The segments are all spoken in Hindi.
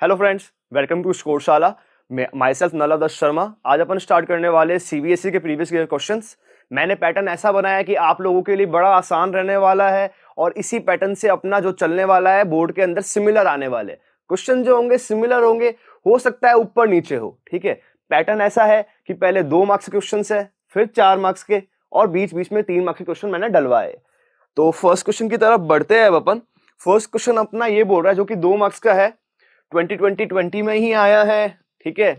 Hello friends, welcome to Scoreshala. Myself Naladarsh Sharma. आज अपन स्टार्ट करने वाले सीबीएसई के प्रीवियस ईयर क्वेश्चंस। मैंने पैटर्न ऐसा बनाया कि आप लोगों के लिए बड़ा आसान रहने वाला है और इसी पैटर्न से अपना जो चलने वाला है बोर्ड के अंदर सिमिलर आने वाले क्वेश्चन जो होंगे सिमिलर होंगे, हो सकता है ऊपर नीचे हो। ठीक है, पैटर्न ऐसा है कि पहले 2 मार्क्स के क्वेश्चन है, फिर 4 मार्क्स के और बीच बीच में 3 मार्क्स के क्वेश्चन मैंने डलवाए। तो फर्स्ट क्वेश्चन की तरफ बढ़ते हैं अब अपन। फर्स्ट क्वेश्चन अपना ये बोल रहा है जो कि 2 मार्क्स का है, 2020 में ही आया है। ठीक है,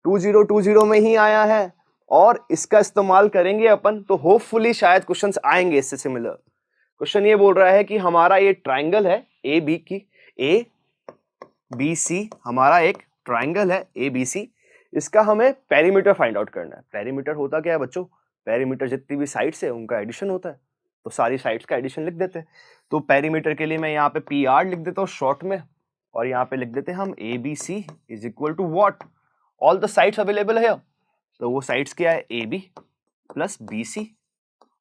2020 में ही आया है और इसका इस्तेमाल करेंगे अपन तो होपफुली शायद क्वेश्चंस आएंगे इससे सिमिलर। क्वेश्चन ये बोल रहा है कि हमारा ये ट्राइंगल है ए बी की, ए बी सी हमारा एक ट्राइंगल है ए बी सी। इसका हमें पेरीमीटर फाइंड आउट करना है। पेरीमीटर होता क्या है बच्चों? पेरीमीटर जितनी भी साइड्स है उनका एडिशन होता है, तो सारी साइड्स का एडिशन लिख देते हैं। तो पेरीमीटर के लिए मैं यहाँ पे पी आर लिख देता हूँ शॉर्ट में, और यहाँ पे लिख देते हैं हम A B C is equal to what, all the sides available है। तो वो साइड्स क्या है? A B plus B C,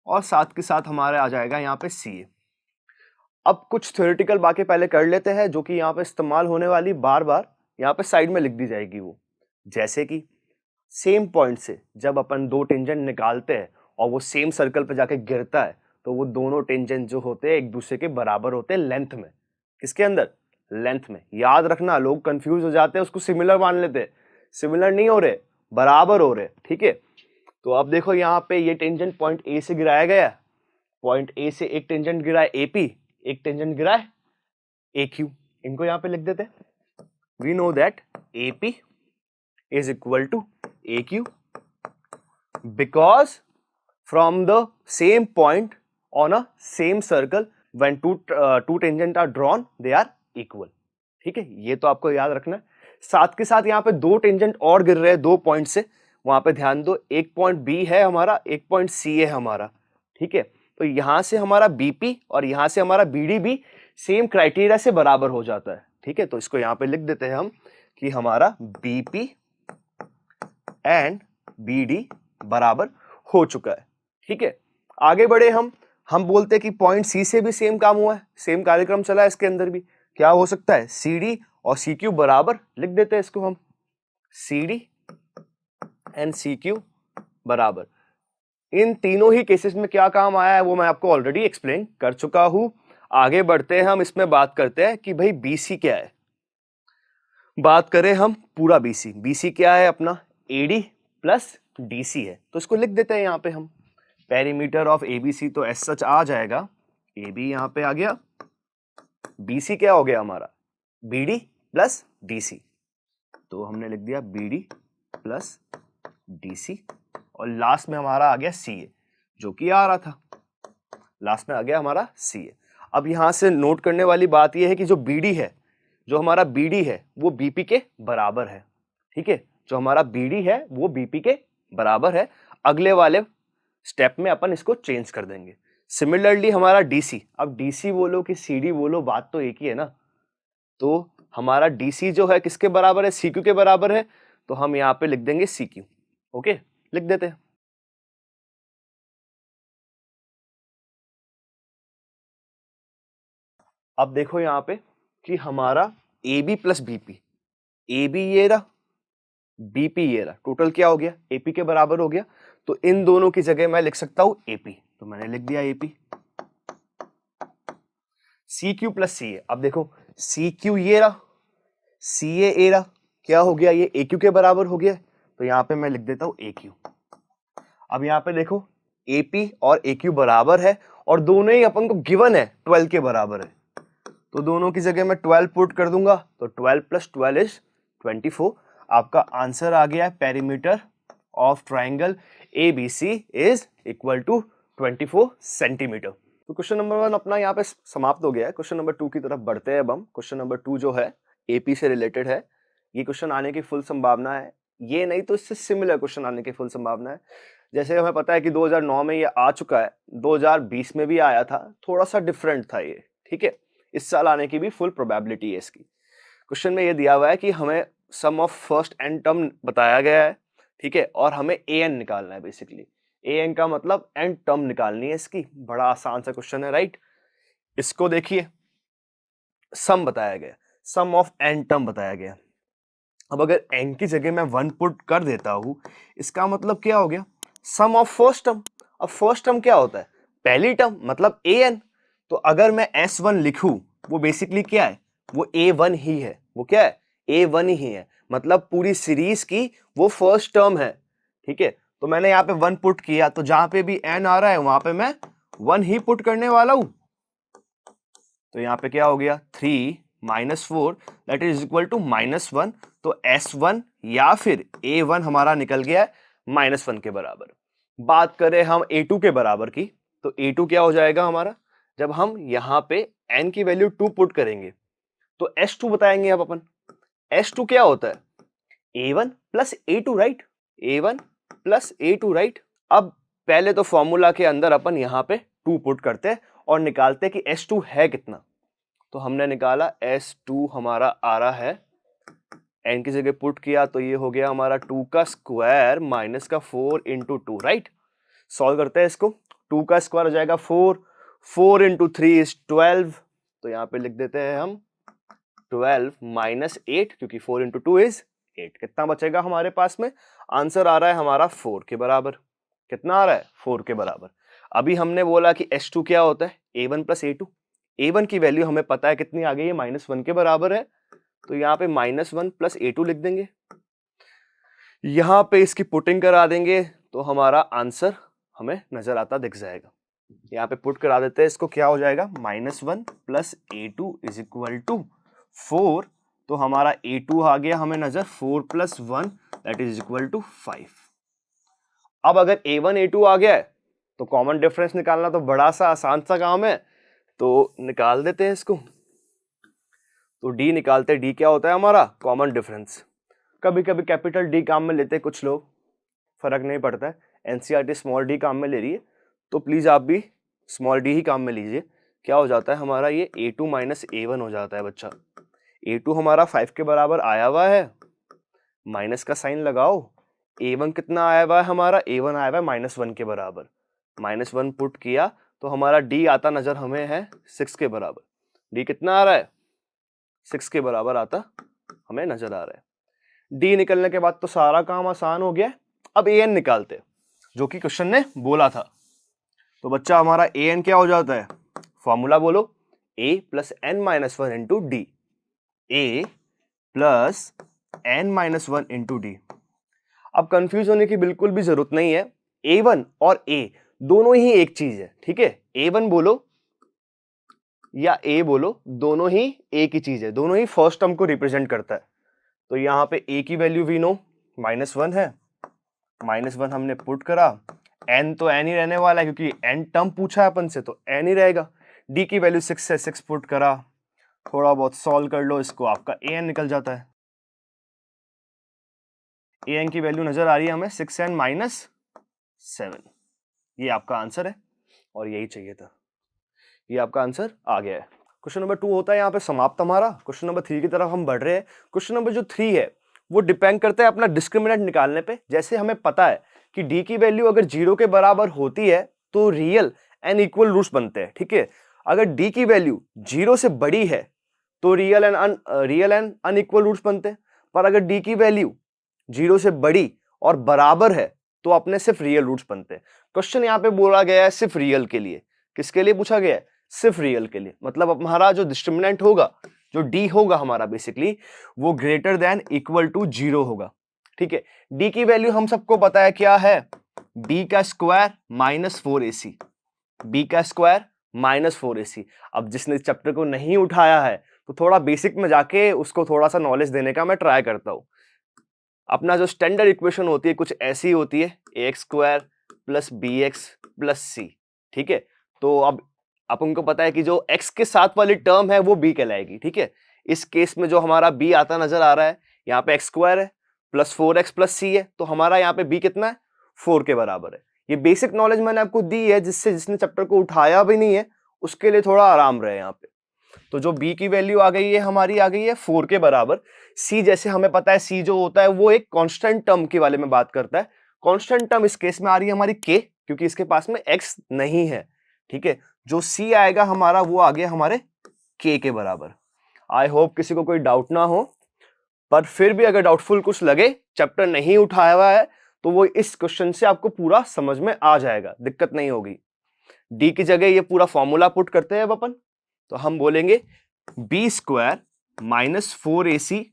और साथ के साथ हमारे आ जाएगा यहाँ पे सी ए। अब कुछ थ्योरेटिकल बातें पहले कर लेते हैं जो कि यहाँ पे इस्तेमाल होने वाली, बार बार यहाँ पे साइड में लिख दी जाएगी वो। जैसे कि सेम पॉइंट से जब अपन 2 टेंजेंट निकालते हैं और वो सेम सर्कल पे जाके गिरता है तो वो दोनों टेंजेंट जो होते हैं एक दूसरे के बराबर होते हैं लेंथ में। किसके अंदर? लेंथ में। याद रखना, लोग कंफ्यूज हो जाते हैं, उसको सिमिलर मान लेते हैं। सिमिलर नहीं हो रहे, बराबर हो रहे। ठीक है, तो अब देखो यहाँ पे ये टेंजेंट पॉइंट ए से गिराया गया, पॉइंट ए से एक टेंजेंट गिरा है एपी, एक टेंजेंट गिरा है ए क्यू। इनको यहाँ पे लिख देते हैं। We know that AP is equal to A Q because from the same point on a same circle when two tangent are drawn they are equal। ठीक है, ये तो आपको याद रखना है। साथ के साथ यहाँ पे 2 टेंजेंट और गिर रहे हैं 2 पॉइंट से, वहां पे ध्यान दो। एक पॉइंट बी है हमारा, एक पॉइंट सी है हमारा। ठीक है, तो यहां से हमारा बीपी और यहां से हमारा बीडी भी सेम क्राइटेरिया से बराबर हो जाता है। ठीक है, तो इसको यहाँ पे लिख देते हैं हम कि हमारा बीपी एंड बीडी बराबर हो चुका है। ठीक है, आगे बढ़े हम बोलते हैं कि पॉइंट सी से भी सेम काम हुआ है, सेम कार्यक्रम चला है इसके अंदर भी। क्या हो सकता है? सी डी और सी क्यू बराबर, लिख देते हैं इसको हम C D and C Q बराबर। इन तीनों ही केसेस में क्या काम आया है वो मैं आपको ऑलरेडी एक्सप्लेन कर चुका हूं। आगे बढ़ते हैं हम, इसमें बात करते हैं कि भाई बीसी क्या है। बात करें हम पूरा बीसी, बीसी क्या है अपना? एडी प्लस डीसी है, तो इसको लिख देते हैं यहाँ पे हम। पेरीमीटर ऑफ एबीसी तो एस सच आ जाएगा, ए बी यहाँ पे आ गया, बीसी क्या हो गया हमारा? BD plus DC. तो हमने लिख दिया बीडी प्लस डीसी, और लास्ट में हमारा आ गया सीए, जो कि आ रहा था। लास्ट में आ गया हमारा सीए। अब यहां से नोट करने वाली बात यह है कि जो बीडी है, जो हमारा बीडी है वो बीपी के बराबर है। ठीक है, जो हमारा बीडी है वो बीपी के बराबर है। अगले वाले स्टेप में अपन इसको चेंज कर देंगे। सिमिलरली हमारा डीसी, अब डीसी बोलो कि सीडी बोलो, बात तो एक ही है ना। तो हमारा डीसी जो है किसके बराबर है? सीक्यू के बराबर है, तो हम यहाँ पे लिख देंगे सीक्यू। ओके, लिख देते हैं। अब देखो यहाँ पे कि हमारा A B plus BP, A B ये रहा, बीपी ये रहा, टोटल क्या हो गया? एपी के बराबर हो गया। तो इन दोनों की जगह मैं लिख सकता हूं एपी, तो मैंने लिख दिया एपी। सी क्यू प्लस सी ए, अब देखो सी क्यू ये रहा, सी ए रहा, क्या हो गया? ये ए क्यू के बराबर हो गया, तो यहां पे मैं लिख देता हूं ए क्यू। अब यहां पे देखो एपी और ए क्यू बराबर है और दोनों ही अपन को गिवन है 12 के बराबर है, तो दोनों की जगह मैं 12 पुट कर दूंगा, तो 12 प्लस 12 इज 24। आपका आंसर आ गया, perimeter of triangle A B C is equal to 24 centimetre. तो क्वेश्चन नंबर 1 अपना यहाँ पे समाप्त हो गया है। क्वेश्चन नंबर 2 की तरफ बढ़ते हैं अब हम। क्वेश्चन नंबर 2 जो है एपी से रिलेटेड है, ये क्वेश्चन आने की फुल संभावना है, ये नहीं तो इससे सिमिलर क्वेश्चन आने की फुल संभावना है। जैसे हमें पता है कि 2009 में ये आ चुका है, 2020 में भी आया था, थोड़ा सा डिफरेंट था ये। ठीक है, इस साल आने की भी फुल प्रोबेबिलिटी है इसकी। क्वेश्चन में ये दिया हुआ है कि हमें सम ऑफ फर्स्ट एन टर्म बताया गया है। ठीक है, और हमें ए एन निकालना है। बेसिकली ए एन का मतलब एन टर्म निकालनी है इसकी। बड़ा आसान सा क्वेश्चन है, राइट। इसको देखिए, सम बताया गया। सम ऑफ n टर्म बताया गया। अब अगर n की जगह मैं 1 पुट कर देता हूं, इसका मतलब क्या हो गया, सम ऑफ फर्स्ट टर्म। अब फर्स्ट टर्म क्या होता है, पहली टर्म मतलब an। तो अगर मैं s1 लिखूं, वो बेसिकली क्या है, वो a1 ही है। वो क्या है, a1 ही है, मतलब पूरी सीरीज की वो फर्स्ट टर्म है। ठीक है, तो मैंने यहाँ पे 1 पुट किया, तो जहां पे भी n आ रहा है वहां पे मैं 1 ही पुट करने वाला हूं। तो यहाँ पे क्या हो गया, 3 minus 4 that is equal to -1। तो S1 या फिर A1 हमारा निकल गया है -1 के बराबर। बात करें हम A2 के बराबर की, तो A2 क्या हो जाएगा हमारा, जब हम यहाँ पे n की वैल्यू 2 पुट करेंगे तो S2 बताएंगे अब अपन। S2 क्या होता है, A1 plus A2 right, A1 plus A2 right. अब पहले तो फॉर्मूला के अंदर अपन यहाँ पे 2 पुट करते हैं और निकालते हैं कि S2 है कितना। तो हमने निकाला S2 हमारा आ रहा है, n की जगह पुट किया तो ये हो गया हमारा 2 का स्क्वायर माइनस का 4 इंटू 2 राइट। सॉल्व करते हैं इसको, 2 का स्क्वायर हो जाएगा 4, 4 इंटू 3 इज 12। तो यहाँ पे लिख देते हैं हम 12 माइनस 8, क्योंकि 4 इंटू 2 इज 8। कितना बचेगा हमारे पास में, आंसर आ रहा है हमारा 4 के बराबर। कितना आ रहा है, 4 के बराबर। अभी हमने बोला कि S2 क्या होता है, A1 प्लस A2। A1 की वैल्यू हमें पता है कितनी आ गई है, -1 के बराबर है। तो यहाँ पे -1 प्लस A2 लिख देंगे, यहाँ पे इसकी पुटिंग करा देंगे तो हमारा आंसर हमें नजर आता दिख जाएगा। यहाँ पे पुट करा देते हैं इसको, क्या हो जाएगा, -1 plus A2 is equal to 4। तो हमारा A2 आ गया हमें नजर, 4 plus 1 that is equal to 5। अब अगर A1 A2 आ गया है तो कॉमन डिफरेंस निकालना तो बड़ा सा आसान सा काम है, तो निकाल देते हैं इसको। तो D निकालते हैं, D क्या होता है हमारा, कॉमन डिफरेंस। कभी कभी कैपिटल D काम में लेते हैं कुछ लोग, फर्क नहीं पड़ता है। एनसीईआरटी स्मॉल डी काम में ले रही है तो प्लीज आप भी स्मॉल डी ही काम में लीजिए। क्या हो जाता है हमारा, ये A2 माइनस A1 हो जाता है बच्चा। A2 हमारा 5 के बराबर आया हुआ है, माइनस का साइन लगाओ। A1 कितना आया हुआ है हमारा, A1 आया हुआ है -1 के बराबर। -1 पुट किया तो हमारा D आता नजर हमें है 6 के बराबर। D कितना आ रहा है, 6 के बराबर आता हमें नजर आ रहा है। D निकलने के बाद तो सारा काम आसान हो गया। अब AN निकालते, जो कि क्वेश्चन ने बोला था। तो बच्चा हमारा AN क्या हो जाता है, फॉर्मूला बोलो, A plus n minus 1 into D. A plus n minus 1 into D. अब कंफ्यूज होने की बिल्कुल भी जरूरत नहीं है, A1 और A दोनों ही एक चीज है। ठीक है, A1 बोलो या A बोलो, दोनों ही एक ही चीज है, दोनों ही फर्स्ट टर्म को रिप्रेजेंट करता है। तो यहाँ पे A की वैल्यू वी नो -1 है, -1 हमने पुट करा, n तो n ही रहने वाला है क्योंकि n टर्म पूछा है अपन से, तो n ही रहेगा। D की वैल्यू 6 है, 6 पुट करा, थोड़ा बहुत सॉल्व कर लो इसको, आपका an निकल जाता है। an की वैल्यू नजर आ रही है हमें 6n माइनस 7। ये आपका आंसर है और यही चाहिए था, ये आपका आंसर आ गया है। क्वेश्चन नंबर 2 होता है यहाँ पे समाप्त हमारा। क्वेश्चन नंबर 3 की तरफ हम बढ़ रहे हैं। क्वेश्चन नंबर जो 3 है वो डिपेंड करता है अपना डिस्क्रिमिनेंट निकालने पे। जैसे हमें पता है कि d की वैल्यू अगर 0 के बराबर होती है तो रियल एंड इक्वल रूट्स बनते हैं। ठीक है, अगर d की वैल्यू 0 से बड़ी है तो रियल एंड अनइक्वल रूट्स बनते हैं। पर अगर d की वैल्यू 0 से बड़ी और बराबर है तो अपने सिर्फ रियल रूट्स बनते हैं। क्वेश्चन यहाँ पे बोला गया है सिर्फ रियल के लिए। किसके लिए पूछा गया है, सिर्फ रियल के लिए। मतलब हमारा जो डिस्क्रिमिनेंट होगा, जो d होगा हमारा बेसिकली, वो ग्रेटर देन इक्वल टू 0 होगा। ठीक है, d की वैल्यू हम सबको पता है क्या है, b का स्क्वायर माइनस 4ac, b का स्क्वायर माइनस 4ac। अब जिसने चैप्टर को नहीं उठाया है तो थोड़ा बेसिक में जाके उसको थोड़ा सा नॉलेज देने का मैं ट्राई करता हूं। अपना जो स्टैंडर्ड इक्वेशन होती है कुछ ऐसी होती है, ax square plus bx plus c। ठीक है, तो अब अपन को पता है कि जो x के साथ वाली टर्म है वो b कहलाएगी। ठीक है, इस केस में जो हमारा b आता नजर आ रहा है, यहाँ पे x स्क्वायर है प्लस 4x प्लस c है, तो हमारा यहाँ पे b कितना है, 4 के बराबर है। ये बेसिक नॉलेज मैंने आपको दी है, जिससे जिसने चैप्टर को उठाया भी नहीं है उसके लिए थोड़ा आराम रहे यहाँ पे। तो जो b की वैल्यू आ गई है हमारी, आ गई है 4 के बराबर। c जैसे हमें पता है, c जो होता है वो एक कांस्टेंट टर्म के बारे में बात करता है। कांस्टेंट टर्म इस केस में आ रही है हमारी k, क्योंकि इसके पास में x नहीं है। ठीक है, जो c आएगा हमारा वो आ गया हमारे k के बराबर। आई होप किसी को कोई डाउट ना हो, पर फिर भी अगर डाउटफुल कुछ लगे, चैप्टर नहीं उठाया हुआ है, तो वो इस क्वेश्चन से आपको पूरा समझ में आ जाएगा, दिक्कत नहीं होगी। डी की जगह ये पूरा फॉर्मूला पुट करते हैं अब अपन, तो हम बोलेंगे B square minus 4ac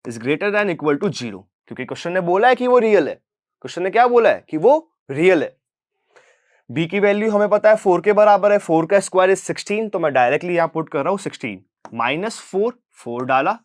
is greater than equal to 0, क्योंकि क्वेश्चन ने बोला है कि वो रियल है। क्वेश्चन ने क्या बोला है कि वो रियल है। बी की वैल्यू हमें पता है 4 के बराबर है, 4 का स्क्वायर इज 16, तो मैं डायरेक्टली यहां पुट कर रहा हूं 16 माइनस 4 डाला।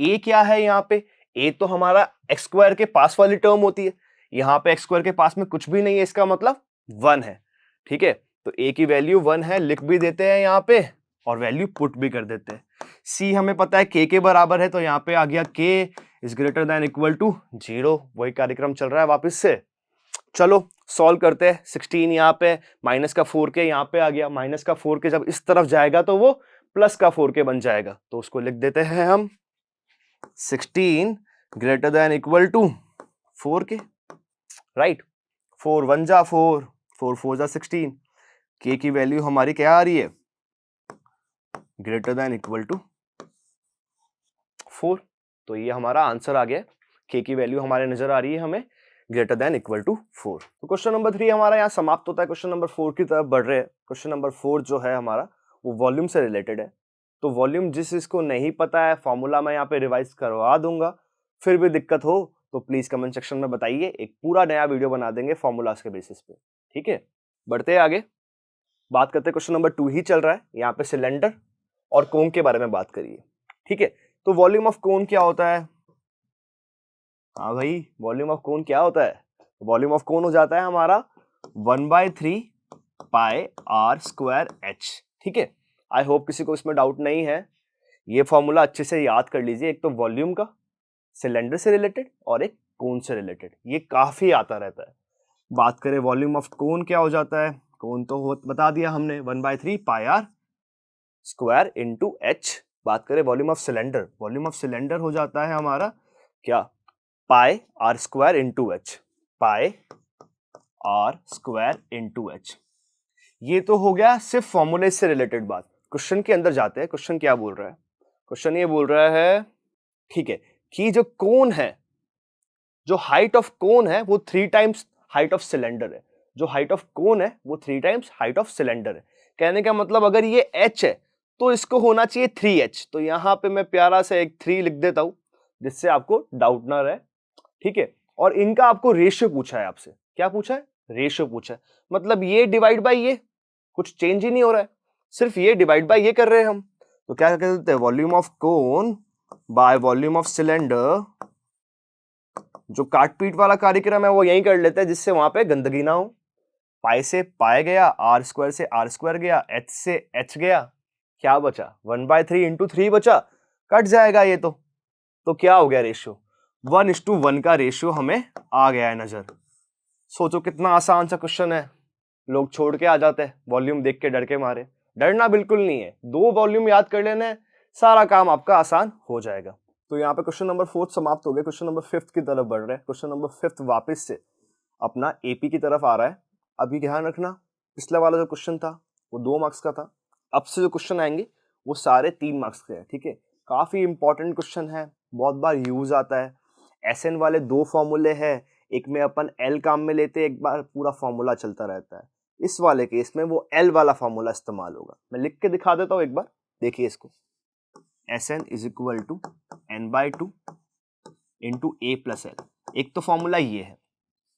ए क्या है यहाँ पे, ए तो हमारा एक्स स्क्वायर के पास वाली टर्म होती है, यहाँ पे एक्स स्क्वायर के पास में कुछ भी नहीं है, इसका मतलब 1 है। ठीक है, तो ए की वैल्यू 1 है, लिख भी देते हैं यहाँ पे और वैल्यू पुट भी कर देते हैं। सी हमें पता है के बराबर है, तो यहाँ पे आ गया K is greater than equal to 0, वही कार्यक्रम चल रहा है वापस से। चलो सॉल्व करते हैं। 16 यहाँ पे, माइनस का 4 के यहाँ पे आ गया, माइनस का 4 के जब इस तरफ जाएगा तो वो प्लस का 4 के बन जाएगा, तो उसको लिख देते हैं हम 16 ग्रेटर देन इक्वल टू 4 के, राइट। 4 1 जा 4, 4 4 जा 16, के की वैल्यू हमारी क्या आ रही है, ग्रेटर देन इक्वल टू 4, तो ये हमारा आंसर आ गया। के की वैल्यू हमारे नजर आ रही है हमें ग्रेटर देन इक्वल टू 4। तो क्वेश्चन नंबर 3 हमारा यहाँ समाप्त होता है। क्वेश्चन नंबर 4 की तरफ बढ़ रहे हैं। क्वेश्चन नंबर 4 जो है हमारा वो वॉल्यूम से रिलेटेड है। तो वॉल्यूम जिस इसको नहीं पता है, फॉर्मूला मैं यहाँ पे रिवाइज करवा दूंगा, फिर भी दिक्कत हो तो प्लीज कमेंट सेक्शन में बताइए, एक पूरा नया वीडियो बना देंगे फॉर्मूलाज के बेसिस पे। ठीक है, बढ़ते हैं आगे, बात करते हैं। क्वेश्चन नंबर 2 ही चल रहा है, यहाँ पे सिलेंडर और कोन के बारे में बात करिए। ठीक है, तो वॉल्यूम ऑफ कोन क्या होता है? हाँ भाई, वॉल्यूम ऑफ कोन क्या होता है? वॉल्यूम ऑफ कोन हो जाता है हमारा 1/3 पाई आर स्क्वायर एच। ठीक है, आई होप किसी को इसमें डाउट नहीं है। ये फॉर्मूला अच्छे से याद कर लीजिए, एक तो वॉल्यूम का, सिलेंडर से रिलेटेड और एक कोन से रिलेटेड, ये काफी आता रहता है। बात करें वॉल्यूम ऑफ कोन क्या हो जाता है, कोन तो बता दिया हमने 1/3 pi r square into h. बात करें volume of cylinder, volume of cylinder हो जाता है हमारा क्या, pi r square into h, pi r square into h. ये तो हो गया सिर्फ फॉर्मूले से रिलेटेड बात। क्वेश्चन के अंदर जाते हैं, क्वेश्चन क्या बोल रहा है? क्वेश्चन ये बोल रहा है, ठीक है, कि जो कोन है, जो हाइट ऑफ कोन है वो 3 टाइम्स हाइट ऑफ सिलेंडर है। जो हाइट ऑफ कोन है वो 3 टाइम्स हाइट ऑफ सिलेंडर है। कहने का मतलब अगर ये h है तो इसको होना चाहिए 3h। तो यहां पे मैं प्यारा सा एक 3 लिख देता हूं, जिससे आपको डाउट ना रहे। ठीक है, और इनका आपको रेशियो पूछा है आपसे। क्या पूछा है? रेशियो पूछा है। मतलब ये डिवाइड बाय ये, कुछ चेंज ही नहीं हो रहा है, सिर्फ ये डिवाइड बाय ये कर रहे हैं हम। तो क्या कर देते हैं, volume of cone by volume of cylinder. जो काट पीट वाला कार्यक्रम है वो यही कर लेते हैं, जिससे वहां पे गंदगी ना हो। पाई से पाई गया, आर स्क्वायर से आर स्क्वायर गया, एच से एच गया, क्या बचा 1/3 इंटू 3 बचा, कट जाएगा ये तो क्या हो गया रेशियो, 1:1 का रेशियो हमें आ गया है नजर। सोचो कितना आसान सा क्वेश्चन है, लोग छोड़ के आ जाते हैं वॉल्यूम देख के डर के मारे। डरना बिल्कुल नहीं है, 2 वॉल्यूम याद कर लेने, सारा काम आपका आसान हो जाएगा। तो यहाँ पे क्वेश्चन नंबर 4 समाप्त हो गया। क्वेश्चन नंबर 5 की तरफ बढ़ रहे हैं। क्वेश्चन नंबर 5 वापस से अपना एपी की तरफ आ रहा है। अभी ध्यान रखना, पिछला वाला जो क्वेश्चन था वो 2 मार्क्स का था, अब से जो क्वेश्चन आएंगे वो सारे 3 मार्क्स के हैं। ठीक है, काफी इंपॉर्टेंट क्वेश्चन है, बहुत बार यूज आता है। एसएन वाले 2 फॉर्मूले हैं, एक में अपन एल काम में लेते, एक बार पूरा फॉर्मूला चलता रहता है। इस वाले केस में वो एल वाला फॉर्मूला इस्तेमाल होगा। मैं लिख के दिखा देता हूं एक बार, देखिए इसको। Sn is equal to n/2 into A plus L. एक तो फॉर्मूला ये है,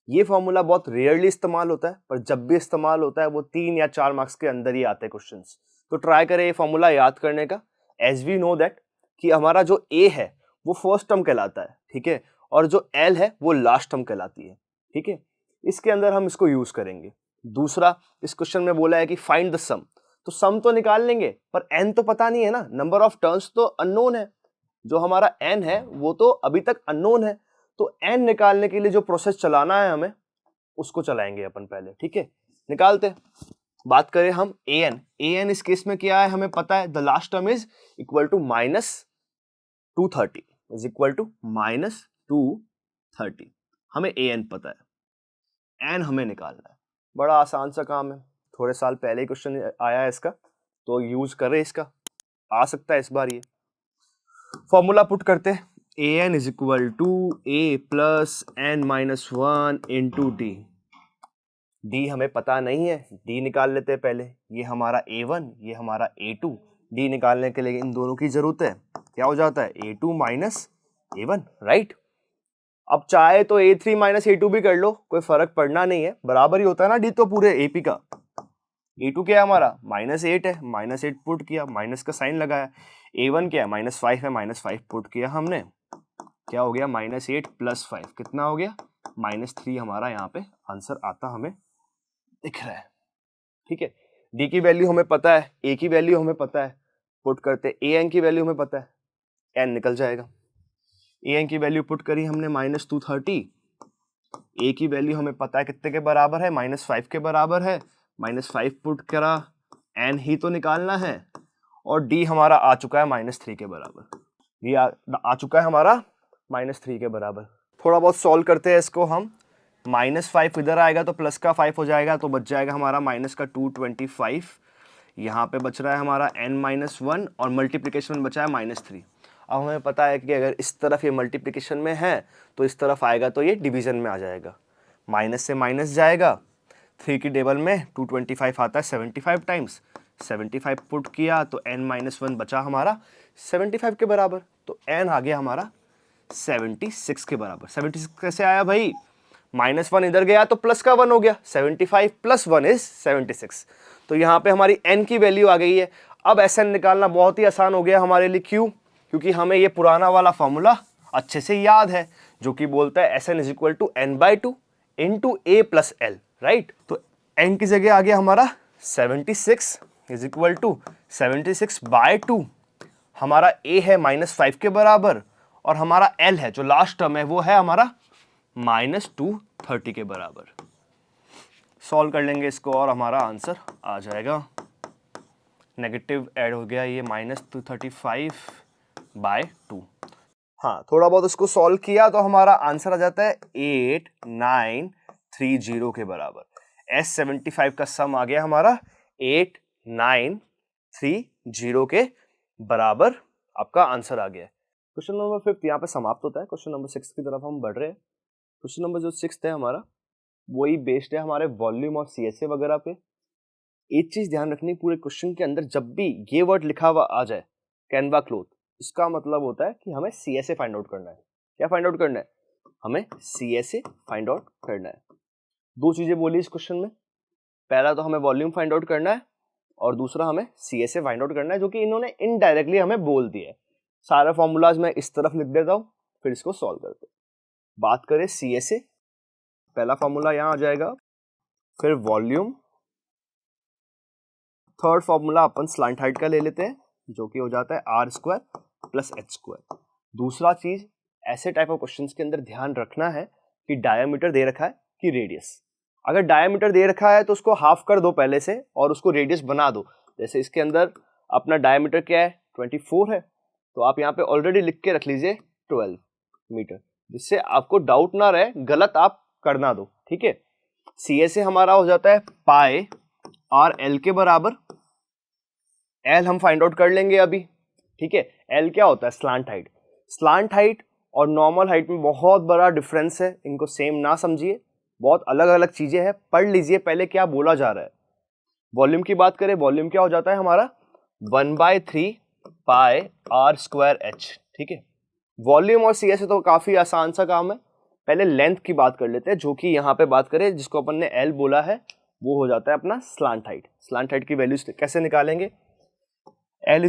ये फॉर्मूला बहुत रेयरली इस्तेमाल होता है, पर जब भी इस्तेमाल होता है वो 3 या 4 मार्क्स के अंदर ही आते हैं क्वेश्चंस। तो ट्राई करें ये फॉर्मूला याद करने का। एज वी नो दैट कि हमारा जो ए है वो फर्स्ट टर्म कहलाता है, ठीक है, और जो एल है वो लास्ट टर्म कहलाती है। ठीक है, इसके अंदर हम इसको यूज करेंगे। दूसरा, इस क्वेश्चन में बोला है कि फाइंड द सम, तो सम तो निकाल लेंगे पर एन तो पता नहीं है ना, नंबर ऑफ टर्म्स तो अननोन है। जो हमारा एन है वो तो अभी तक अननोन है, तो एन निकालने के लिए जो प्रोसेस चलाना है हमें उसको चलाएंगे अपन पहले। ठीक है, निकालते। बात करें हम ए एन इस केस में क्या है हमें पता है, the last term is equal to -230 is equal to -230। हमें ए एन पता है, एन हमें निकालना है। बड़ा आसान सा काम है, थोड़े साल पहले ही क्वेश्चन आया है इसका, तो यूज करें इसका, आ सकता है इस बार ये। फॉर्मूला पुट करते हैं, A N is equal to A plus N minus one into D. D हमें पता नहीं है, डी निकाल लेते हैं पहले। ये हमारा A1, ये हमारा A2। डी निकालने के लिए इन दोनों की जरूरत है। क्या हो जाता है A2 माइनस A1, राइट। अब चाहे तो A3 माइनस A2 भी कर लो, कोई फर्क पड़ना नहीं है, बराबर ही होता है ना डी तो पूरे AP का। A2 क्या है हमारा -8 है, -8 पुट किया, माइनस का साइन लगाया। A1 क्या है -5 है, -5 पुट किया हमने। क्या हो गया -8 + 5 कितना हो गया -3 हमारा यहाँ पे आंसर आता हमें दिख रहा है। ठीक है, डी की वैल्यू हमें पता है, ए की वैल्यू हमें पता है, पुट करते ए एन की वैल्यू हमें पता है, एन निकल जाएगा। ए एन की वैल्यू पुट करी हमने -230, ए की वैल्यू हमें पता है कितने के बराबर है, -5 के बराबर है, -5 पुट करा, एन ही तो निकालना है, और डी हमारा आ चुका है -3 के बराबर। डी आ चुका है हमारा -3 के बराबर। थोड़ा बहुत सॉल्व करते हैं इसको हम। -5 इधर आएगा तो प्लस का 5 हो जाएगा, तो बच जाएगा हमारा -225। यहाँ पे बच रहा है हमारा n-1 और मल्टीप्लिकेशन में बचा है -3। अब हमें पता है कि अगर इस तरफ ये मल्टीप्लिकेशन में है तो इस तरफ आएगा तो ये डिवीजन में आ जाएगा, माइनस से माइनस जाएगा। 3 की टेबल में 225 आता है 75 टाइम्स, 75 पुट किया तो n-1 बचा हमारा 75 के बराबर, तो n आ गया हमारा 76 के बराबर। 76 कैसे आया भाई, -1 इधर गया तो प्लस का 1 हो गया, 75 + 1 इज 76। तो यहाँ पे हमारी n की वैल्यू आ गई है। अब Sn निकालना बहुत ही आसान हो गया हमारे लिए, क्यों? क्योंकि हमें ये पुराना वाला फॉर्मूला अच्छे से याद है, जो कि बोलता है Sn = n/2 × a + l, right. तो n की जगह आ गया हमारा 76 = 76/2। हमारा a है -5 के बराबर, और हमारा l है जो लास्ट टर्म है वो है हमारा -230 के बराबर। सॉल्व कर लेंगे इसको और हमारा आंसर आ जाएगा। नेगेटिव ऐड हो गया, ये -235/2। हाँ, थोड़ा बहुत उसको सॉल्व किया तो हमारा आंसर आ जाता है 8930 के बराबर। S75 का सम आ गया हमारा 8930 के बराबर, आपका आंसर आ गया। क्वेश्चन नंबर 5 यहाँ पे समाप्त होता है। क्वेश्चन नंबर 6 की तरफ हम बढ़ रहे हैं। क्वेश्चन नंबर जो 6 है हमारा, वही बेस्ड है हमारे वॉल्यूम और CSA वगैरह पे। एक चीज ध्यान रखनी, पूरे क्वेश्चन के अंदर जब भी ये वर्ड लिखा हुआ आ जाए कैनवा क्लोथ, इसका मतलब होता है कि हमें CSA फाइंड आउट करना है। क्या फाइंड आउट करना है? हमें CSA फाइंड आउट करना है। दो चीजें बोली इस क्वेश्चन में, पहला तो हमें वॉल्यूम फाइंड आउट करना है, और दूसरा हमें CSA फाइंड आउट करना है, जो कि इन्होंने इनडायरेक्टली हमें बोल दिया है। सारे फॉर्मूलाज मैं इस तरफ लिख देता हूँ, फिर इसको सॉल्व करते हैं। बात करें CSA, पहला फॉर्मूला यहाँ आ जाएगा, फिर वॉल्यूम, थर्ड फॉर्मूला अपन स्लांट हाइट का ले लेते हैं, जो कि हो जाता है r² + h²। दूसरा चीज, ऐसे टाइप ऑफ क्वेश्चंस के अंदर ध्यान रखना है कि डायमीटर दे रखा है कि रेडियस। अगर डायमीटर दे रखा है तो उसको हाफ कर दो पहले से और उसको रेडियस बना दो। जैसे इसके अंदर अपना डायमीटर क्या है, 24 है, तो आप यहाँ पे ऑलरेडी लिख के रख लीजिए 12 मीटर, जिससे आपको डाउट ना रहे, गलत आप करना दो। ठीक है, CSA हमारा हो जाता है πr/l के बराबर। L हम फाइंड आउट कर लेंगे अभी। ठीक है, L क्या होता है? Slant height. स्लांट हाइट और नॉर्मल हाइट में बहुत बड़ा डिफरेंस है, इनको सेम ना समझिए, बहुत अलग अलग चीजें हैं। पढ़ लीजिए पहले क्या बोला जा रहा है। वॉल्यूम की बात करें, वॉल्यूम क्या हो जाता है हमारा 1/3 πr²h। ठीक है, वॉल्यूम और CSA तो काफी आसान सा काम है। पहले लेंथ की बात कर लेते हैं, जो कि यहाँ पे बात करें, जिसको अपन ने L बोला है, वो हो जाता है अपना स्लांट हाइट। स्लांट हाइट की वैल्यू कैसे निकालेंगे? L =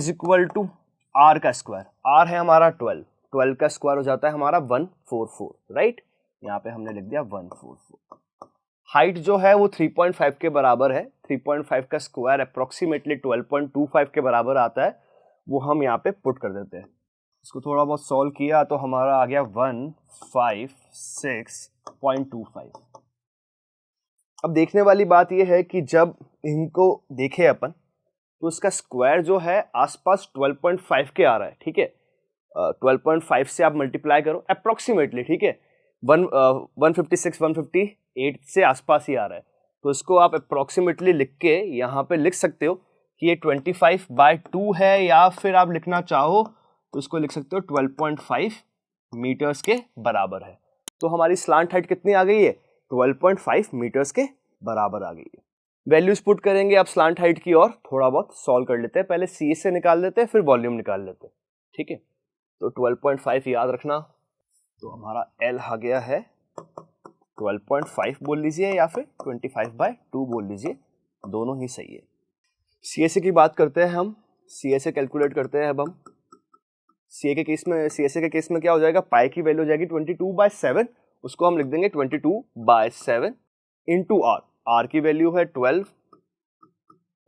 r का स्क्वायर। r है हमारा 12, 12 का स्क्वायर हो जाता है हमारा 144, राइट। यहाँ पे हमने लिख दिया 144। हाइट जो है वो 3.5 के बराबर है। 3.5 का स्क्वायर अप्रोक्सीमेटली 12.25 के बराबर आता है, वो हम यहाँ पे पुट कर देते हैं। इसको थोड़ा बहुत सॉल्व किया तो हमारा आ गया 156.25। अब देखने वाली बात यह है कि जब इनको देखे अपन तो इसका स्क्वायर जो है आसपास 12.5 के आ रहा है। ठीक है, 12.5 से आप मल्टीप्लाई करो अप्रोक्सीमेटली। ठीक है, 156 158 से आसपास ही आ रहा है, तो इसको आप अप्रोक्सीमेटली लिख के यहाँ पे लिख सकते हो कि ये 25/2 है, या फिर आप लिखना चाहो तो इसको लिख सकते हो 12.5 मीटर्स के बराबर है। तो हमारी स्लांट हाइट कितनी आ गई है? 12.5 मीटर्स के बराबर आ गई है। वैल्यूज पुट करेंगे आप स्लांट हाइट की और थोड़ा बहुत सॉल्व कर लेते हैं। पहले सी से निकाल लेते हैं, फिर वॉल्यूम निकाल लेते हैं, ठीक है। तो 12.5 याद रखना। तो हमारा L आ गया है 12.5 बोल लीजिए या फिर 25/2 बोल लीजिए, दोनों ही सही है। CSA की बात करते हैं हम। CSA कैलकुलेट करते हैं अब हम। CSA के केस में क्या हो जाएगा? पाई की वैल्यू हो जाएगी 22/7, उसको हम लिख देंगे 22/7 इंटू R। R की वैल्यू है 12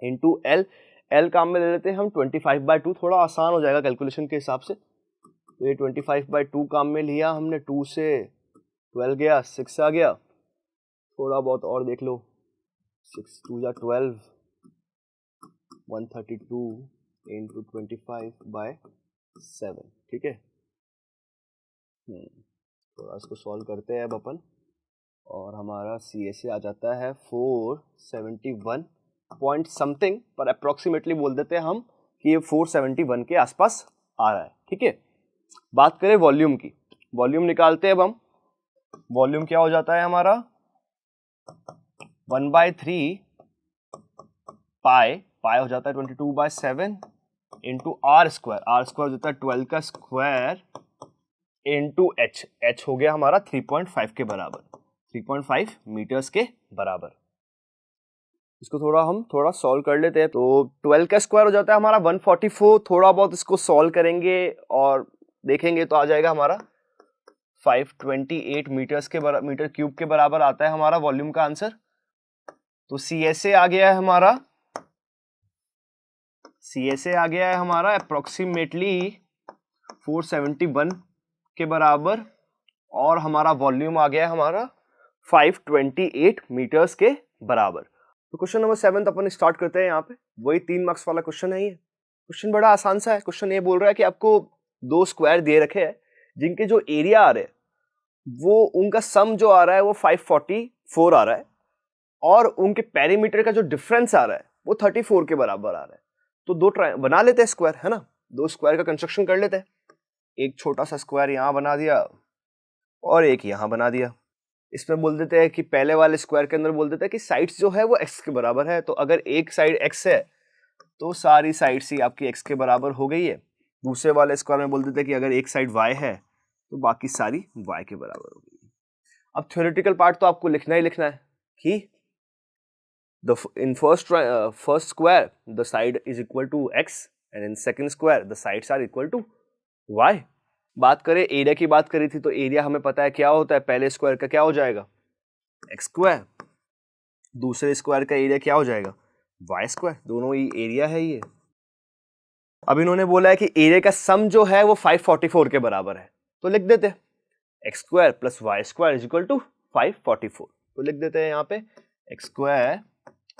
इंटू L। L काम में ले लेते हैं हम 25/2, थोड़ा आसान हो जाएगा कैलकुलेशन के हिसाब से। तो ये 25/2 काम में लिया हमने, 2 से 12 गया, 6 आ गया, थोड़ा बहुत और देख लो, 6 2 या 12, 132 इंटू 25/7, ठीक है। थोड़ा इसको सॉल्व करते हैं अब अपन, और हमारा CSA आ जाता है 471 पॉइंट समथिंग, पर अप्रोक्सीमेटली बोल देते हैं हम कि ये 471 के आसपास आ रहा है, ठीक है। बात करें वॉल्यूम की, वॉल्यूम निकालते हैं अब हम। वॉल्यूम क्या हो जाता है हमारा? 1/3 पाई हो जाता है 22/7 into R square. R square हो जाता है 12 का स्क्वायर इंटू H हो गया हमारा 3.5 के बराबर, 3.5 मीटर्स के बराबर। इसको थोड़ा सॉल्व कर लेते हैं। तो 12 का स्क्वायर हो जाता है हमारा 144। थोड़ा बहुत इसको सॉल्व करेंगे और देखेंगे तो आ जाएगा हमारा 528 मीटर क्यूब के बराबर आता है हमारा वॉल्यूम का आंसर। तो CSA आ गया है हमारा अप्रोक्सीमेटली 471 के बराबर, और हमारा वॉल्यूम आ गया है हमारा 528 मीटर्स के बराबर। तो क्वेश्चन नंबर 7 अपन स्टार्ट करते हैं। यहाँ पे वही 3 मार्क्स वाला क्वेश्चन है। ये क्वेश्चन बड़ा आसान सा है। क्वेश्चन ये बोल रहा है कि आपको 2 स्क्वायर दे रखे हैं जिनके जो एरिया आ रहे हैं वो उनका सम जो आ रहा है वो 544 आ रहा है, और उनके पेरीमीटर का जो डिफरेंस आ रहा है वो 34 के बराबर आ रहा है। तो दो बना लेते हैं स्क्वायर, है ना। 2 स्क्वायर का कंस्ट्रक्शन कर लेते हैं। एक छोटा सा स्क्वायर यहाँ बना दिया और एक यहाँ बना दिया। इसमें बोल देते हैं कि पहले वाले स्क्वायर के अंदर बोल देते हैं कि साइड्स जो है वो x के बराबर है। तो अगर एक साइड x है तो सारी साइड्स ही आपकी x के बराबर हो गई है। दूसरे वाले स्क्वायर में बोल देते हैं कि अगर एक साइड y है तो बाकी सारी y के बराबर हो गई। अब थ्योरेटिकल पार्ट तो आपको लिखना ही लिखना है कि in first square the side is equal to x and in second square the sides are equal to y। बात करें एरिया की, बात करी थी तो एरिया हमें पता है क्या होता है। पहले स्क्वायर का क्या हो जाएगा? x square. दूसरे स्क्वायर का एरिया क्या हो जाएगा? y square. दोनों ही एरिया है ये। अब इन्होंने बोला है कि एरिया का सम जो है वो 544 के बराबर है, तो लिख देते हैं x square plus y square is equal to 544। तो लिख देते हैं यहाँ पे x square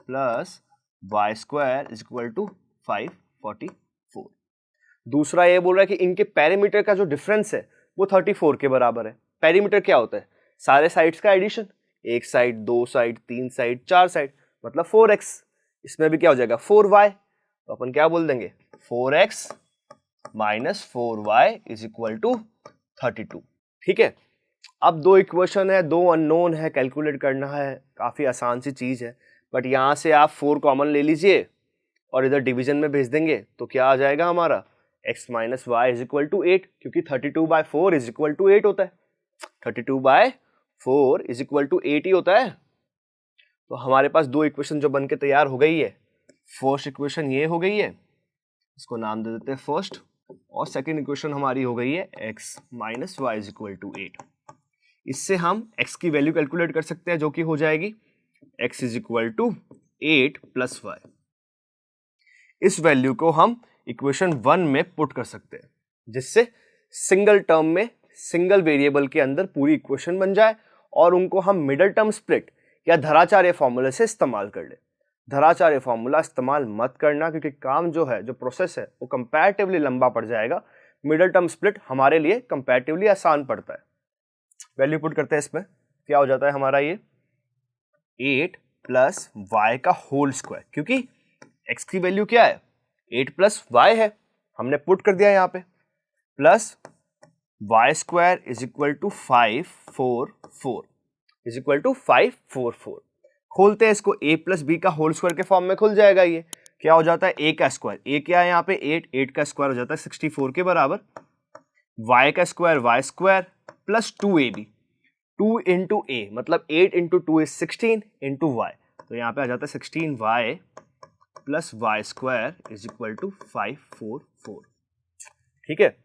plus y square is equal to 544। दूसरा ये बोल रहा है कि इनके पेरीमीटर का जो डिफरेंस है वो 34 के बराबर है। पेरीमीटर क्या होता है? सारे साइड्स का एडिशन, एक साइड, दो साइड, तीन साइड, चार साइड, मतलब 4x। इसमें भी क्या हो जाएगा? 4y। तो अपन क्या बोल देंगे? 4x minus 4y is equal to 32। ठीक है। अब दो इक्वेशन है, दो अननोन है, कैलकुलेट करना है, काफी आसान सी चीज है। बट यहां से आप 4 कॉमन ले लीजिए और इधर डिवीजन में भेज देंगे तो क्या आ जाएगा हमारा? x minus y is equal to 8, क्योंकि 32/4 इज इक्वल टू 8 होता है। 32/4 इज इक्वल टू 8 ही होता है। तो हमारे पास दो इक्वेशन जो बन के तैयार हो गई है। फर्स्ट इक्वेशन ये हो गई है, इसको नाम दे देते हैं फर्स्ट, और सेकेंड इक्वेशन हमारी हो गई है x minus y is equal to 8। इससे हम x की वैल्यू कैलकुलेट कर सकते हैं जो कि हो जाएगी x is equal to 8 plus y. इस वैल्यू को हम इक्वेशन 1 में पुट कर सकते हैं, जिससे सिंगल टर्म में सिंगल वेरिएबल के अंदर पूरी इक्वेशन बन जाए और उनको हम मिडल टर्म स्प्लिट या धराचार्य फॉर्मूले से इस्तेमाल कर ले। धराचार्य फॉर्मूला इस्तेमाल मत करना, क्योंकि काम जो है, जो प्रोसेस है, वो कंपैरेटिवली लंबा पड़ जाएगा। मिडल टर्म स्प्लिट हमारे लिए कंपैरेटिवली आसान पड़ता है। वैल्यू पुट करते हैं इसमें, क्या हो जाता है हमारा ये 8 प्लस वाई का होल स्क्वायर, क्योंकि x की वैल्यू क्या है? 8 प्लस वाई है, हमने पुट कर दिया यहाँ पे। Plus y square is equal to 544 is equal to 544। खोलते हैं इसको, a प्लस बी का होल स्क्वायर के फॉर्म में खुल जाएगा। ये क्या हो जाता है, a का स्क्वायर, a क्या है यहाँ पे 8 का स्क्वायर हो जाता है 64 के बराबर, y का square y square plus 2ab, 2 into a मतलब 8 इंटू 2 इज 16 इंटू y, तो यहाँ पे आ जाता है 16y plus y square is equal to 544। ठीक है,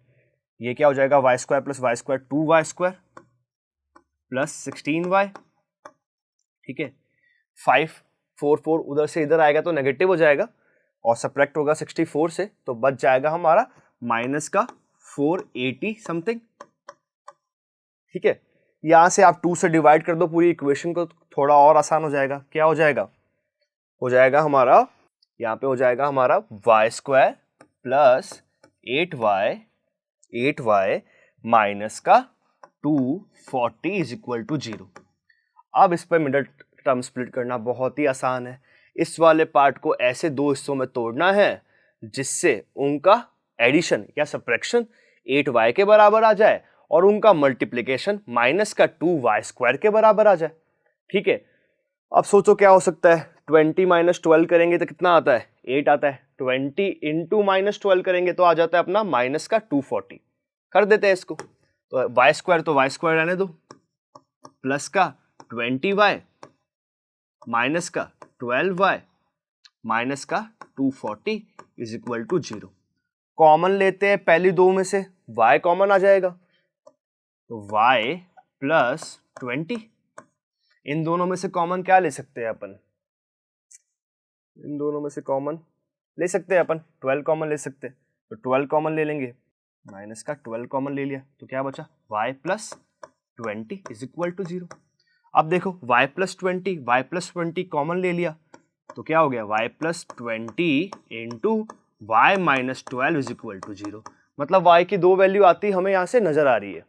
ये क्या हो जाएगा, y square plus y square 2y square plus 16y। ठीक है, 544 उधर से इधर आएगा तो नेगेटिव हो जाएगा और सब्ट्रैक्ट होगा 64 से, तो बच जाएगा हमारा माइनस का 480 समथिंग। ठीक है, यहां से आप 2 से डिवाइड कर दो पूरी इक्वेशन को, थोड़ा और आसान हो जाएगा। क्या हो जाएगा, हो जाएगा हमारा, यहाँ पे हो जाएगा हमारा y square plus 8y minus का 240 इज इक्वल टू 0। अब इस पर मिडल टर्म स्प्लिट करना बहुत ही आसान है। इस वाले पार्ट को ऐसे दो हिस्सों में तोड़ना है जिससे उनका एडिशन या सब्ट्रैक्शन 8y के बराबर आ जाए और उनका मल्टीप्लिकेशन माइनस का 2y स्क्वायर के बराबर आ जाए। ठीक है, अब सोचो क्या हो सकता है, 20 माइनस 12 करेंगे तो कितना आता है, 8 आता है। 20 इंटू माइनस 12 करेंगे तो आ जाता है अपना माइनस का 240। कर देते हैं इसको, तो y स्क्वायर तो y स्क्वायर रहने दो, प्लस का 20y माइनस का 12y माइनस का 240 इज इक्वल टू 0। कॉमन लेते हैं पहली दो में से, y कॉमन आ जाएगा तो y प्लस 20। इन दोनों में से कॉमन क्या ले सकते हैं अपन, इन दोनों में से कॉमन ले सकते हैं अपन 12 कॉमन ले सकते हैं, तो 12 कॉमन ले लेंगे, माइनस का 12 कॉमन ले लिया तो क्या बचा, y plus 20 is equal to 0। अब देखो y प्लस 20 कॉमन ले लिया तो क्या हो गया, y plus 20 into y minus 12 is equal to 0। मतलब y की दो वैल्यू आती हमें यहाँ से नजर आ रही है।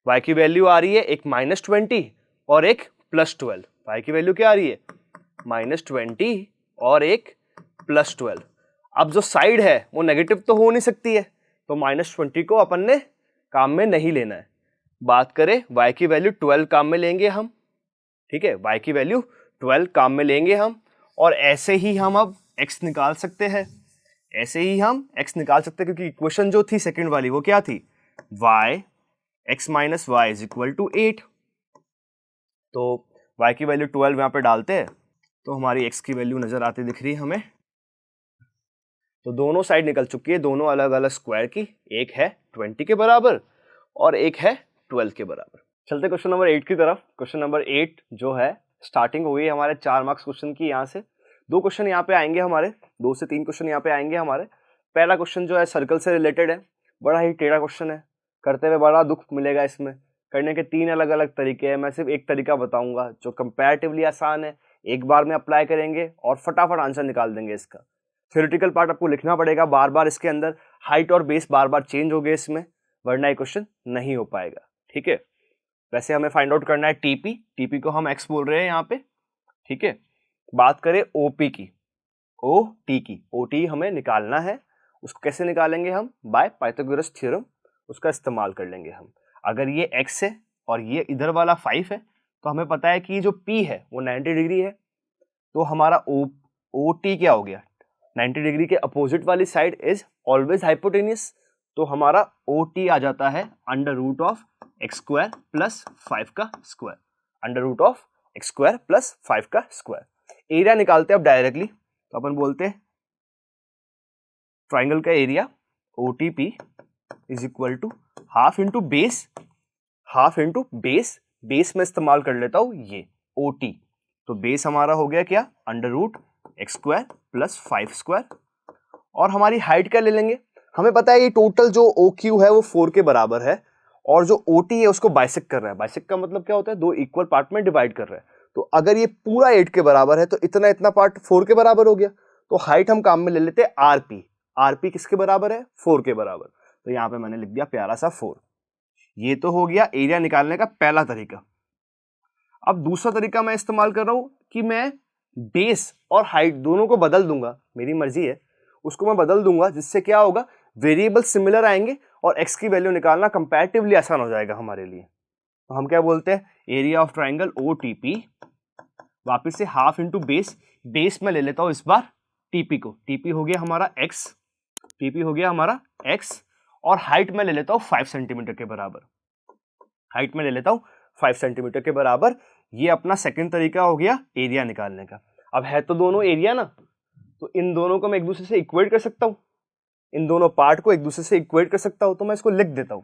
y की वैल्यू आ रही है एक माइनस 20 और एक प्लस 12। y की वैल्यू क्या आ रही है, माइनस 20 और एक प्लस 12। अब जो साइड है वो नेगेटिव तो हो नहीं सकती है, तो माइनस 20 को अपन ने काम में नहीं लेना है। बात करें y की वैल्यू 12 काम में लेंगे हम। ठीक है, y की वैल्यू 12 काम में लेंगे हम, और ऐसे ही हम अब x निकाल सकते हैं, ऐसे ही हम x निकाल सकते हैं, क्योंकि इक्वेशन जो थी सेकंड वाली वो क्या थी, y x minus y is equal to 8। तो y की वैल्यू 12 यहाँ पे डालते हैं तो हमारी x की वैल्यू नजर आती दिख रही है हमें। तो दोनों साइड निकल चुकी है, दोनों अलग अलग स्क्वायर की, एक है 20 के बराबर और एक है 12 के बराबर। चलते क्वेश्चन नंबर 8 की तरफ। क्वेश्चन नंबर 8 जो है, स्टार्टिंग हो गई हमारे 4 मार्क्स क्वेश्चन की। यहाँ से 2 क्वेश्चन यहाँ पे आएंगे हमारे, 2 से 3 क्वेश्चन यहाँ पे आएंगे हमारे। पहला क्वेश्चन जो है सर्कल से रिलेटेड है, बड़ा ही टेढ़ा क्वेश्चन है, करते हुए बड़ा दुख मिलेगा। इसमें करने के 3 अलग अलग तरीके हैं, मैं सिर्फ एक तरीका बताऊंगा जो कंपैरेटिवली आसान है, एक बार में अप्लाई करेंगे और फटाफट आंसर निकाल देंगे इसका। थ्योरेटिकल पार्ट आपको लिखना पड़ेगा बार बार, इसके अंदर हाइट और बेस बार बार चेंज हो गए इसमें, वरना ये क्वेश्चन नहीं हो पाएगा। ठीक है, वैसे हमें फाइंड आउट करना है टीपी, टीपी को हम एक्स बोल रहे हैं यहाँ पे। ठीक है, बात करें ओपी की, ओटी की, ओटी हमें निकालना है। उसको कैसे निकालेंगे हम, बाय पाइथागोरस थ्योरम, उसका इस्तेमाल कर लेंगे हम। अगर ये x है और ये इधर वाला 5 है तो हमें पता है कि जो p है वो 90 डिग्री है, तो हमारा OT क्या हो गया, 90 डिग्री के अपोजिट वाली साइड इज ऑलवेज हाइपोटेन्यूस, तो हमारा OT आ जाता है under root of x square plus 5 का square, under root of x square plus 5 का स्क्वायर। एरिया निकालते हैं अब डायरेक्टली, तो अपन बोलते हैं ट्राइंगल का area OTP is equal to half into base, half into base, base में इस्तेमाल कर लेता हूं ये OT, तो बेस हमारा हो गया क्या, under root x square plus 5 square. और हमारी हाइट क्या ले लेंगे, हमें पता है ये टोटल जो OQ है वो 4 के बराबर है, और जो OT है उसको बाइसेक्ट कर रहा है। बाइसेक्ट का मतलब क्या होता है, 2 इक्वल पार्ट में डिवाइड कर रहा है। तो अगर ये पूरा 8 के बराबर है तो इतना इतना पार्ट 4 के बराबर हो गया, तो हाइट हम काम में ले लेते हैं RP। RP किसके बराबर है, 4 के बराबर, तो यहाँ पे मैंने लिख दिया प्यारा सा 4। ये तो हो गया एरिया निकालने का पहला तरीका। अब दूसरा तरीका मैं इस्तेमाल कर रहा हूं कि मैं बेस और हाइट दोनों को बदल दूंगा, मेरी मर्जी है, उसको मैं बदल दूंगा, जिससे क्या होगा, वेरिएबल सिमिलर आएंगे और x की वैल्यू निकालना कंपैरेटिवली आसान हो जाएगा हमारे लिए। तो हम क्या बोलते हैं, एरिया ऑफ ट्राइंगल OTP, वापस से हाफ इंटू बेस, बेस में ले लेता हूं इस बार TP को, TP हो गया हमारा x, TP हो गया हमारा x, और हाइट में ले लेता हूं 5 सेंटीमीटर के बराबर, हाइट में ले लेता हूं 5 सेंटीमीटर के बराबर। ये अपना सेकंड तरीका हो गया एरिया निकालने का। अब है तो दोनों एरिया ना, तो इन दोनों को मैं एक दूसरे से इक्वेट कर सकता हूं, इन दोनों पार्ट को एक दूसरे से इक्वेट कर सकता हूं। तो मैं इसको लिख देता हूं,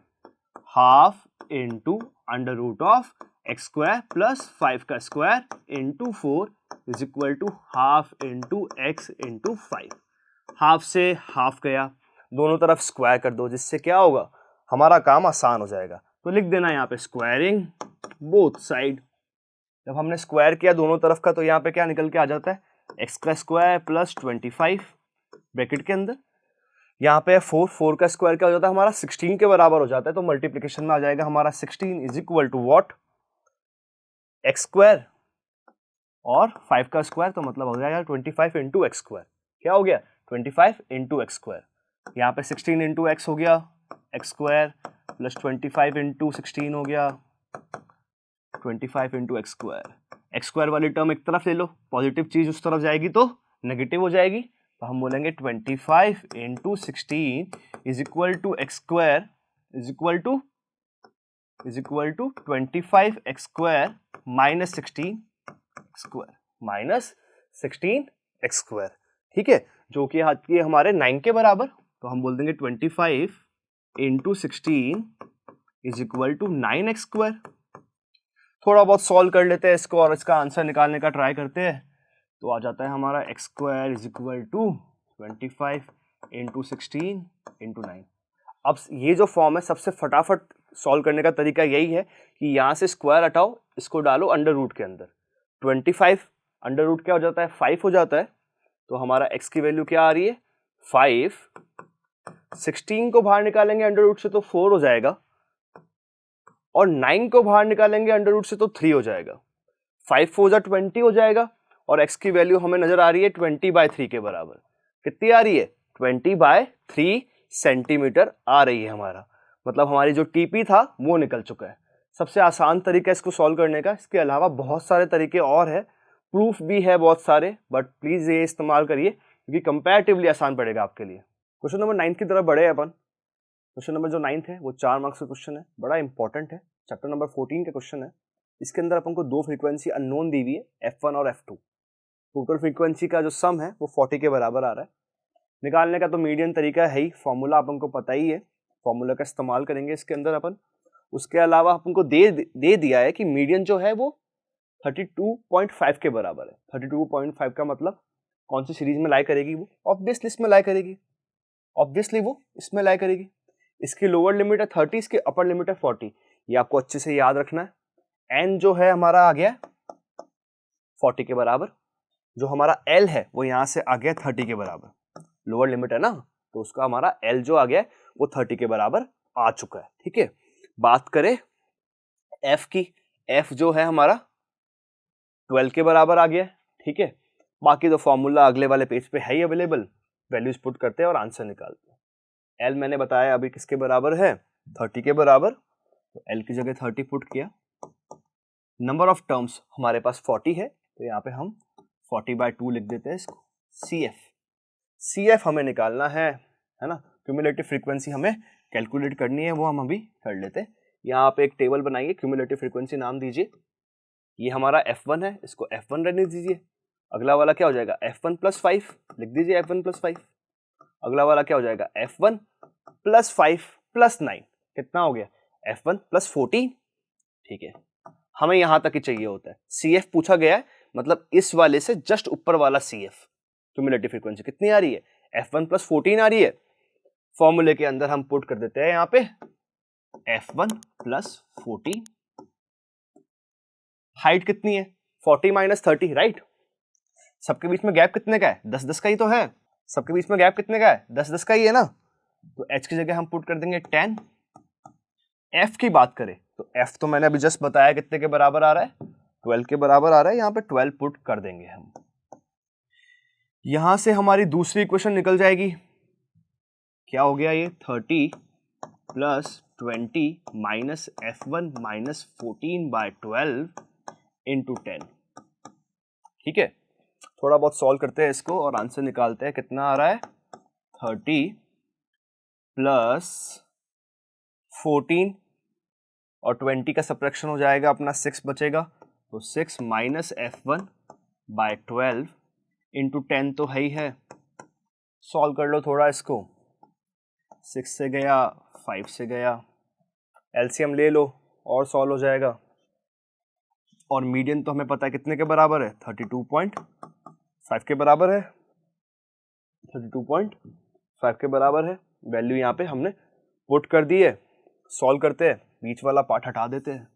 half into under root of x square plus 5 का square into 4 is equal to half into x into 5। Half से हाफ गया, दोनों तरफ स्क्वायर कर दो, जिससे क्या होगा, हमारा काम आसान हो जाएगा। तो लिख देना यहाँ पे स्क्वायरिंग बोथ साइड। जब हमने स्क्वायर किया दोनों तरफ का, तो यहाँ पे क्या निकल के आ जाता है, एक्स का स्क्वायर प्लस 25 ब्रैकेट के अंदर, यहाँ पे 4 का स्क्वायर क्या हो जाता है हमारा 16 के बराबर हो जाता है। तो मल्टीप्लिकेशन में आ जाएगा हमारा 16 is equal to what, x square और 5 का स्क्वायर, तो मतलब हो जाएगा 25 इंटू एक्स स्क्वायर। क्या हो गया, 25 इंटू एक्स स्क्वायर। यहाँ पे 16 इंटू एक्स हो गया एक्स स्क्वायर प्लस 25 इंटू 16 हो गया 25 into x square. X square वाली टर्म एक तरफ ले लो, पॉजिटिव चीज उस तरफ जाएगी तो नेगेटिव हो जाएगी। तो हम बोलेंगे 25 into 16 is equal to x square is equal to 25 x square minus 16 square minus 16 x square. ठीक है, जो कि आती है हमारे 9 के बराबर। तो हम बोल देंगे 25 into 16 is equal to 9x square. थोड़ा बहुत सॉल्व कर लेते हैं इसको और इसका आंसर निकालने का ट्राई करते हैं। तो आ जाता है हमारा x square is equal to 25 into 16 into 9। अब ये जो फॉर्म है, सबसे फटाफट सॉल्व करने का तरीका यही है कि यहाँ से स्क्वायर हटाओ, इसको डालो अंडर रूट के अंदर। 25 अंडर रूट क्या हो जाता है, 5 हो जाता है। तो हमारा x की वैल्यू क्या आ रही है, 5। 16 को बाहर निकालेंगे अंडर रूट से तो 4 हो जाएगा, और 9 को बाहर निकालेंगे अंडर रूट से तो 3 हो जाएगा। 5 4 जा 20 हो जाएगा, और x की वैल्यू हमें नजर आ रही है 20/3 के बराबर। कितनी आ रही है, 20/3 सेंटीमीटर आ रही है हमारा। मतलब हमारी जो TP था वो निकल चुका है। सबसे आसान तरीका इसको सॉल्व करने का। इसके अलावा बहुत सारे तरीके और है, प्रूफ भी है बहुत सारे, बट प्लीज ये इस्तेमाल करिए क्योंकि कंपैरेटिवली आसान पड़ेगा आपके लिए। क्वेश्चन नंबर 9 की तरफ बढ़े अपन। क्वेश्चन नंबर जो 9 है वो 4 मार्क्स का क्वेश्चन है, बड़ा इंपॉर्टेंट है। चैप्टर नंबर 14 का क्वेश्चन है। इसके अंदर अपन को 2 फ्रीक्वेंसी अननोन दी हुई है, F1 और F2। टोटल फ्रीक्वेंसी का जो सम है वो 40 के बराबर आ रहा है। निकालने का तो मीडियन तरीका है ही, फॉर्मूला अपन को पता ही है, फॉर्मूला का इस्तेमाल करेंगे इसके अंदर अपन। उसके अलावा अपन को दे दिया है कि मीडियन जो है वो 32.5 के बराबर है। 32.5 का मतलब कौन सी सीरीज में लाई करेगी, वो ऑब्वियसली इसमें लाई करेगी, ऑब्वियसली वो इसमें लाई करेगी। इसकी लोअर लिमिट है 30, इसकी अपर लिमिट है 40। ये आपको अच्छे से याद रखना है। एन जो है हमारा आ गया 40 के बराबर, जो हमारा एल है वो यहाँ से आ गया 30 के बराबर। लोअर लिमिट है ना, तो उसका हमारा एल जो आ गया वो 30 के बराबर आ चुका है। ठीक है, बात करें एफ की, एफ जो है हमारा 12 के बराबर आ गया। ठीक है, बाकी तो फॉर्मूला अगले वाले पेज पे है ही अवेलेबल, वैल्यूज पुट करते हैं और आंसर निकालते हैं। एल मैंने बताया अभी किसके बराबर है, 30 के बराबर। तो एल की जगह 30 पुट किया। नंबर ऑफ टर्म्स हमारे पास 40 है, तो यहाँ पे हम 40/2 लिख देते हैं इसको। CF हमें निकालना है ना, क्यूमुलेटिव फ्रीक्वेंसी हमें कैलकुलेट करनी है, वो हम अभी कर लेते हैं। यहाँ पे एक टेबल बनाइए, क्यूमुलेटिव फ्रीक्वेंसी नाम दीजिए। ये हमारा F1 है, इसको F1 रहने दीजिए। अगला वाला क्या हो जाएगा, F1 + 5 लिख दीजिए, F1 + 5। अगला वाला क्या हो जाएगा, F1 + 5 + 9 कितना हो गया, F1 + 14। ठीक है, हमें यहां तक ही चाहिए होता है। CF पूछा गया है, मतलब इस वाले से जस्ट ऊपर वाला CF क्यूमुलेटिव फ्रीक्वेंसी कितनी आ रही है, F1 + 14 आ रही है। फॉर्मूले के अंदर हम पुट कर देते हैं यहाँ पे F1 + 14। हाइट कितनी है, 40 - 30, राइट। सबके बीच में गैप कितने का है, 10-10 का ही तो है। सबके बीच में गैप कितने का है, 10-10 का ही है ना। तो H की जगह हम पुट कर देंगे 10। F की बात करें तो F तो मैंने अभी जस्ट बताया कितने के बराबर आ रहा है, 12 के बराबर आ रहा है। यहाँ पे 12 पुट कर देंगे हम। यहां से हमारी दूसरी इक्वेशन निकल जाएगी। क्या हो गया ये, 30 plus 20 minus F1 minus 14/12 into 10। ठीक है, थोड़ा बहुत सॉल्व करते हैं इसको और आंसर निकालते हैं। कितना आ रहा है? 30 प्लस 14 और 20 का सब्ट्रैक्शन हो जाएगा अपना 6 बचेगा, तो 6 माइनस F1/12 इंटू 10 तो है ही है। सॉल्व कर लो थोड़ा इसको, 6 से गया 5 से गया, एलसीएम ले लो और सॉल्व हो जाएगा। और मीडियन तो हमें पता है कितने के बराबर है, 32.5 के बराबर है, 32.5 के बराबर है। वैल्यू यहाँ पे हमने पुट कर दी है। सॉल्व करते हैं, बीच वाला पार्ट हटा देते हैं,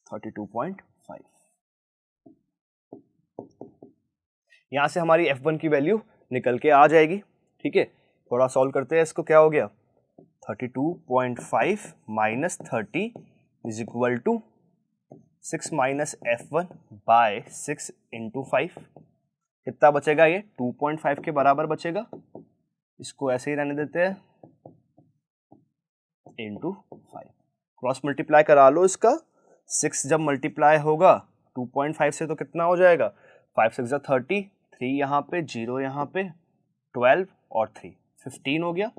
32.5। यहाँ से हमारी F1 की वैल्यू निकल के आ जाएगी। ठीक है, थोड़ा सॉल्व करते हैं इसको। क्या हो गया? 32.5 minus 30 is equal to 6 minus F1/6 into 5। कितना बचेगा? ये 2.5 के बराबर बचेगा। इसको ऐसे ही रहने देते हैं, इंटू 5। क्रॉस मल्टीप्लाई करा लो इसका। 6 जब मल्टीप्लाई होगा 2.5 से तो कितना हो जाएगा? 5 6 30, 3 यहाँ पे, 0 यहाँ पे, 12 और 3 15 हो गया।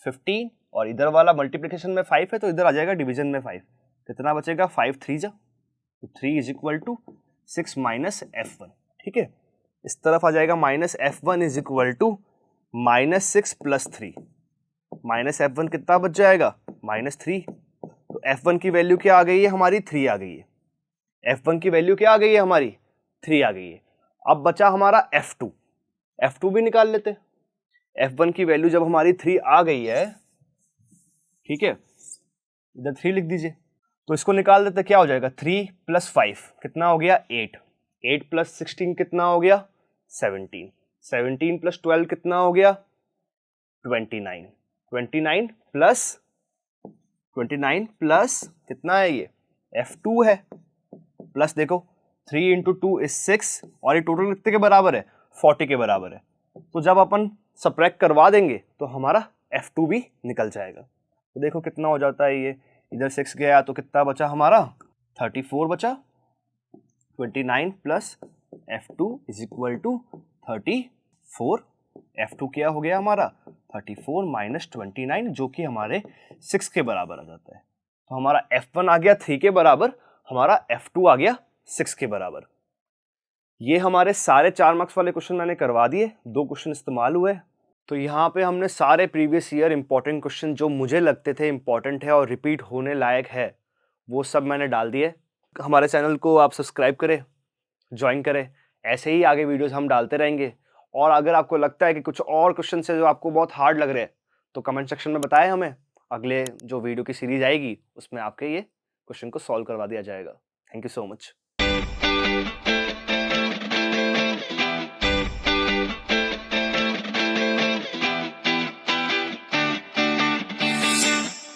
15 और इधर वाला मल्टीप्लिकेशन में 5 है तो इधर आ जाएगा डिवीजन में 5। कितना बचेगा? 5 3 जा, तो 3 is equal to 6 minus F1। ठीक है, इस तरफ आ जाएगा minus F1 is equal to minus 6 plus 3। Minus F1 कितना बच जाएगा? -3। तो F1 की वैल्यू क्या आ गई है हमारी? 3 आ गई है। F1 की वैल्यू क्या आ गई है हमारी? 3 आ गई है। अब बचा हमारा F2। F2 भी निकाल लेते। F1 की वैल्यू जब हमारी 3 आ गई है, ठीक है, इधर 3 लिख दीजिए, तो इसको निकाल देते। क्या हो जाएगा? 3 + 5 कितना हो गया? 8। 8 + 16 कितना हो गया? 17। 17 + 12 कितना हो गया? 29। 29 प्लस कितना है ये? F2 है। प्लस देखो 3 × 2 = 6 और ये टोटल कितने के बराबर है? 40 के बराबर है। तो जब अपन सब्ट्रैक्ट करवा देंगे तो हमारा F2 भी निकल जाएगा। तो देखो कितना हो जाता है ये, इधर 6 गया तो कितना बचा हमारा? 34 बचा। 29 plus F2 is equal to 34। F2 क्या हो गया हमारा? 34 माइनस 29, जो कि हमारे 6 के बराबर आ जाता है। तो हमारा F1 आ गया 3 के बराबर, हमारा F2 आ गया 6 के बराबर। ये हमारे सारे 4 मार्क्स वाले क्वेश्चन मैंने करवा दिए, 2 क्वेश्चन इस्तेमाल हुए। तो यहाँ पे हमने सारे प्रीवियस ईयर इंपॉर्टेंट क्वेश्चन जो मुझे लगते थे इंपॉर्टेंट है और रिपीट होने लायक है, वो सब मैंने डाल दिए। हमारे चैनल को आप सब्सक्राइब करें, ज्वाइन करें, ऐसे ही आगे वीडियोस हम डालते रहेंगे। और अगर आपको लगता है कि कुछ और क्वेश्चन है जो आपको बहुत हार्ड लग रहे हैं, तो कमेंट सेक्शन में बताएं हमें। अगले जो वीडियो की सीरीज आएगी उसमें आपके ये क्वेश्चन को सॉल्व करवा दिया जाएगा। Thank you so much.